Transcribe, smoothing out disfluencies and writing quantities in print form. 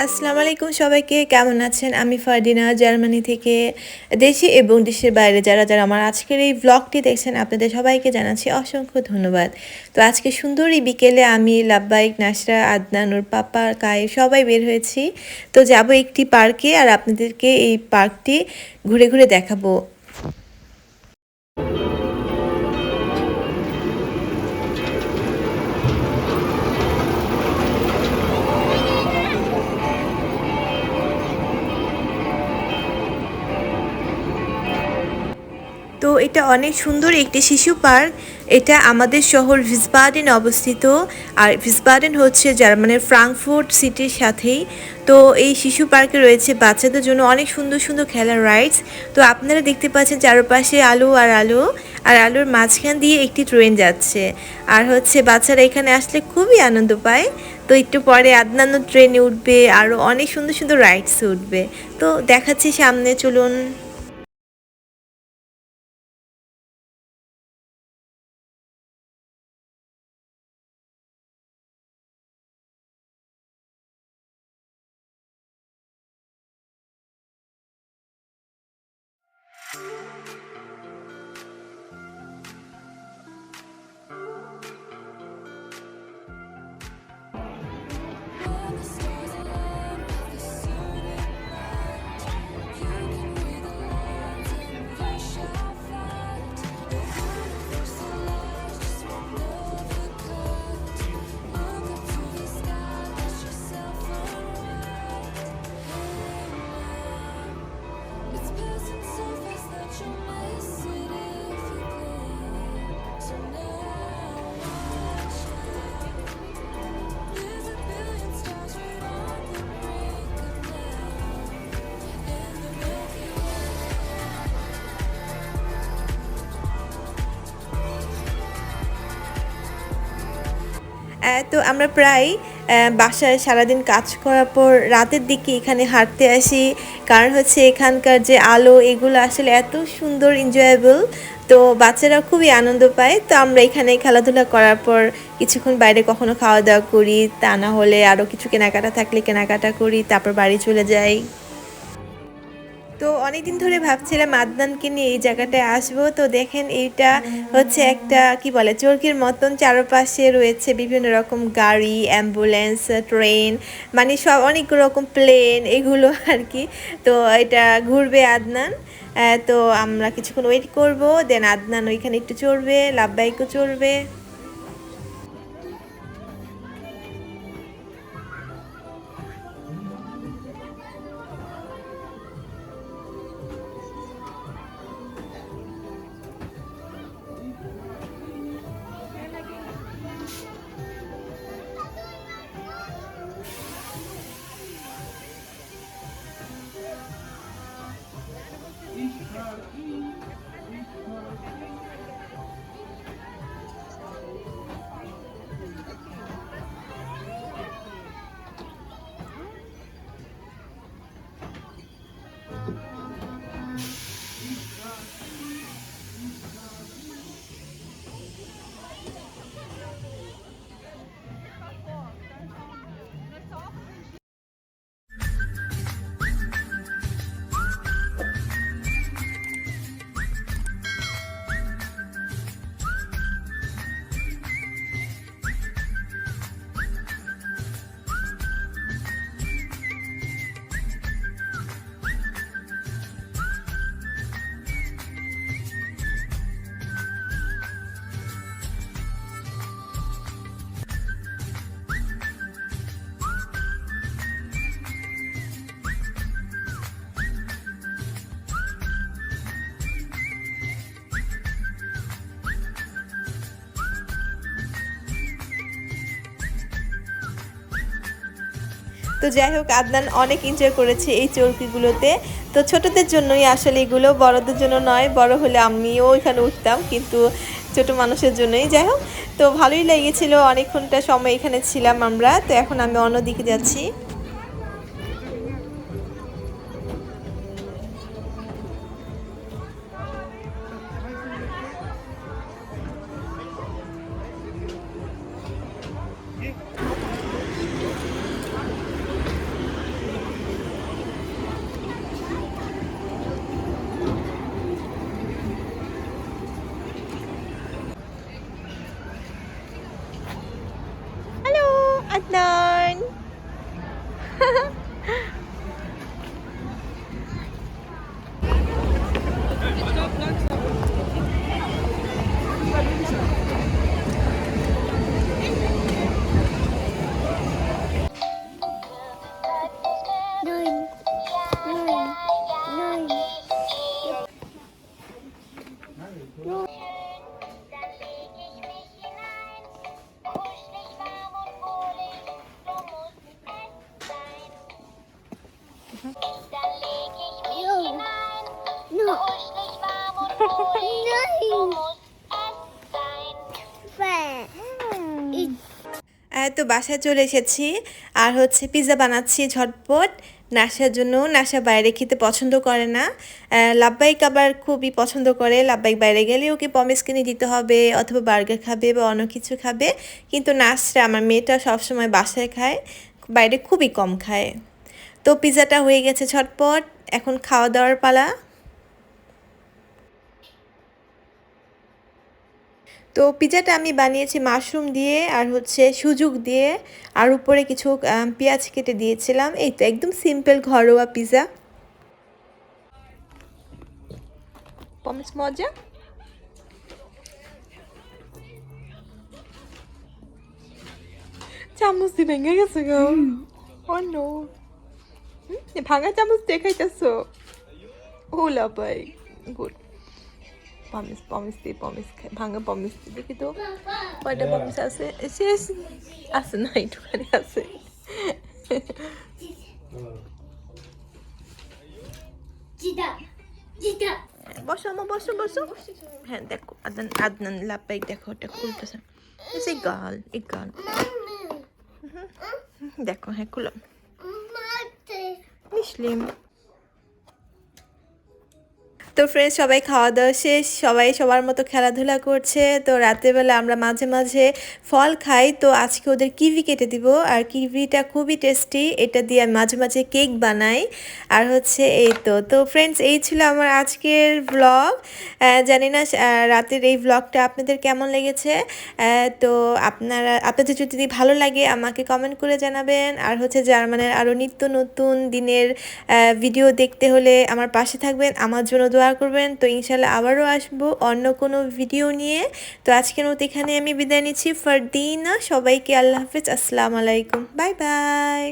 আসসালামু আলাইকুম সবাইকে, কেমন আছেন? আমি ফারদিনা জার্মানি থেকে। দেশে এবং দেশের বাইরে যারা যারা আমার আজকের এই ব্লগটি দেখছেন আপনাদের সবাইকে জানাচ্ছি অসংখ্য ধন্যবাদ। তো আজকে সুন্দর এই বিকেলে আমি লাব্বাইক, নাসরা, আদনান, ওর পাপা, কায়ে সবাই বের হয়েছি। তো যাব একটি পার্কে আর আপনাদেরকে এই পার্কটি ঘুরে ঘুরে দেখাবো। তো এটা অনেক সুন্দর একটি শিশু পার্ক। এটা আমাদের শহর ভিসবাডেনে অবস্থিত। আর ভিসবাডেন হচ্ছে জার্মানির ফ্রাঙ্কফুর্ট সিটির সাথেই। তো এই শিশু পার্কে রয়েছে বাচ্চাদের জন্য অনেক সুন্দর সুন্দর খেলার রাইডস। তো আপনারা দেখতে পাচ্ছেন চারপাশে আলো আর আলো, আর আলোর মাঝখান দিয়ে একটি ট্রেন যাচ্ছে। আর হচ্ছে বাচ্চারা এখানে আসলে খুবই আনন্দ পায়। তো একটু পরে আদনানও ট্রেনে উঠবে, আরও অনেক সুন্দর সুন্দর রাইডস উঠবে। তো দেখাচ্ছি সামনে, চলুন। তো আমরা প্রায় বাসায় সারাদিন কাজ করার পর রাতের দিকে এখানে হাঁটতে আসি। কারণ হচ্ছে এখানকার যে আলো এগুলো আসলে এত সুন্দর, এনজয়েবল। তো বাচ্চারা খুবই আনন্দ পায়। তো আমরা এখানে খেলাধুলা করার পর কিছুক্ষণ বাইরে কখনো খাওয়া দাওয়া করি, তা না হলে আরও কিছু কেনাকাটা থাকলে কেনাকাটা করি, তারপর বাড়ি চলে যাই। তো অনেকদিন ধরে ভাবছিলাম আদনানকে নিয়ে এই জায়গাটায় আসবো। তো দেখেন এইটা হচ্ছে একটা কি বলে চরকির মতন, চারপাশে রয়েছে বিভিন্ন রকম গাড়ি, অ্যাম্বুলেন্স, ট্রেন, মানে সব অনেক রকম প্লেন এগুলো আর কি। তো এটা ঘুরবে আদনান। তো আমরা কিছুক্ষণ ওয়েট করব, দেন আদনান ওইখানে একটু চড়বে, লাব্বাইকও চড়বে। তো যাই হোক, আদনান অনেক এনজয় করেছে এই চরকিগুলোতে। তো ছোটদের জন্যই আসলে এগুলো, বড়দের জন্য নয়। বড় হলে আমিও এখানে উঠতাম, কিন্তু ছোট মানুষের জন্যই। যাই হোক, তো ভালোই লেগেছিল, অনেকক্ষণটা সময় এখানে ছিলাম আমরা। তো এখন আমি অন্যদিকে যাচ্ছি। তো বাসায় চলে এসেছি আর হচ্ছে পিৎজা বানাচ্ছি ঝটপট। নাশার জন্য, নাশা বাইরে খেতে পছন্দ করে না। লাব্বাইক আবার খুবই পছন্দ করে। লাব্বাইক বাইরে গেলে ওকে পমেস কিনে দিতে হবে অথবা বার্গার খাবে বা অন্য কিছু খাবে, কিন্তু নাশরা আমার মেয়েটা সবসময় বাসায় খায়, বাইরে খুবই কম খায়। তো পিৎজাটা হয়ে গেছে ঝটপট, এখন খাওয়া দাওয়ার পালা। তো পিৎজাটা আমি বানিয়েছি মাশরুম দিয়ে আর হচ্ছে সুযোগ দিয়ে, আর উপরে কিছু পেঁয়াজ কেটে দিয়েছিলাম। এই তো একদম সিম্পল ঘরোয়া পিৎজা। পমেস মজা। চামচ দিয়ে ভেঙে গেছে গো। ও নো, ভাঙা চামচ দেখাইতেছো। ও লাভাই গুড। পমেস পমেস দিয়ে পমেস খাই, ভাঙা পমেস দিয়ে। দেখি তো কয়টা পমেস আছে। শেষ আছে না, একটুখানি আছে। বসো আমা, বসো বসো। হ্যাঁ দেখো আদনান, আদনান লাপাই দেখো ওটা খুলতেছে। এই গাল, এই গাল দেখো। হ্যাঁ খুলো মিশলিম। তো ফ্রেন্ডস, সবাই খাওয়া দাওয়া শেষ, সবাই সবার মতো খেলাধুলা করছে। তো রাতেরবেলা আমরা মাঝে মাঝে ফল খাই। তো আজকে ওদের কিভি কেটে দিব, আর কিভিটা খুবই টেস্টি, এটা দিয়ে আমি মাঝে মাঝে কেক বানাই। আর হচ্ছে এই তো। তো ফ্রেন্ডস, এই ছিল আমার আজকের ব্লগ। জানি না রাতের এই ব্লগটা আপনাদের কেমন লেগেছে। তো আপনাদের যদি ভালো লাগে আমাকে কমেন্ট করে জানাবেন। আর হচ্ছে জার্মানের আরও নিত্য নতুন দিনের ভিডিও দেখতে হলে আমার পাশে থাকবেন, আমার জন্য দোয়া করবেন। তো ইনশাল্লাহ আবারও আসবো অন্য কোনো ভিডিও নিয়ে। তো আজকের মতো এখানে আমি বিদায় নিচ্ছি। ফারদিনা, সবাইকে আল্লাহ হাফেজ, আসসালামু আলাইকুম, বাই বাই।